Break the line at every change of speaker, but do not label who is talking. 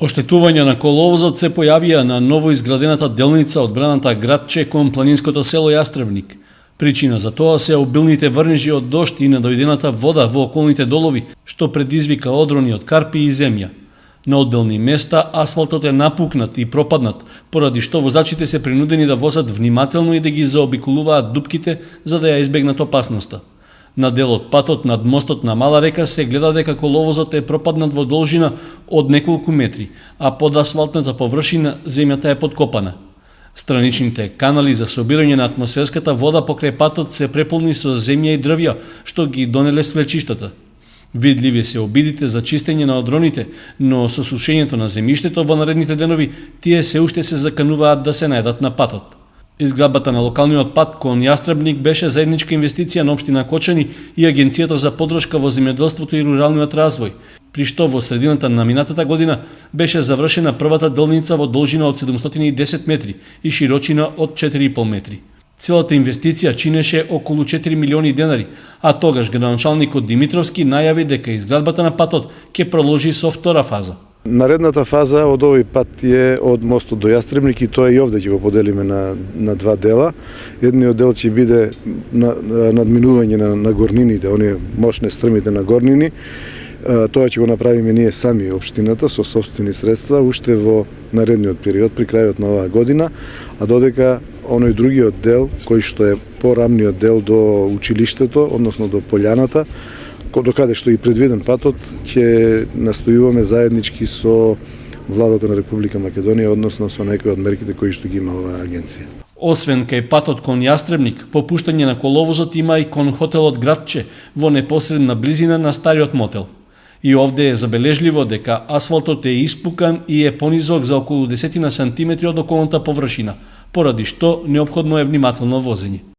Оштетувања на коловозот се појавија на новоизградената делница од браната Градче кон планинското село Јастребник. Причина за тоа се обилните врнежи од дожд и недојдената вода во околните долови, што предизвика одрони од карпи и земја. На одделни места асфалтот е напукнат и пропаднат, поради што возачите се принудени да возат внимателно и да ги заобиколуваат дупките за да ја избегнат опасноста. На дел од патот над мостот на Мала река се гледа дека коловозот е пропаднат во должина од неколку метри, а под асфалтната површина земјата е подкопана. Страничните канали за собирање на атмосферската вода покрај патот се преполни со земја и дрвја, што ги донеле свлечиштата. Видливи се обидите за чистење на одроните, но со сушењето на земјиштето во наредните денови, тие се уште се закануваат да се најдат на патот. Изградбата на локалниот пат кон Јастребник беше заедничка инвестиција на општина Кочани и Агенцијата за поддршка во земјоделството и руралниот развој, при што во средината на минатата година беше завршена првата делница во должина од 710 метри и широчина од 4,5 метри. Целата инвестиција чинеше околу 4 милиони денари, а тогаш градоначалникот Димитровски најави дека изградбата на патот ќе проложи со втора фаза.
Наредната фаза од овој пат е од мостот до Јастребник и тоа и овде ќе го поделиме на два дела. Едниот дел ќе биде надминување на горнините, оние мощни стрмите на горнини. Тоа ќе го направиме ние сами општината со сопствени средства уште во наредниот период при крајот на оваа година, а додека оној другиот дел кој што е порамниот дел до училиштето, односно до полјаната, до каде што и предвиден патот, ќе настојуваме заеднички со владата на Република Македонија, односно со некои од мерките кои што ги има оваа агенција.
Освен кај патот кон Јастребник, попуштање на коловозот има и кон хотелот Градче во непосредна близина на стариот мотел. И овде е забележливо дека асфалтот е испукан и е понизок за околу 10 сантиметри од околната површина, поради што неопходно е внимателно возење.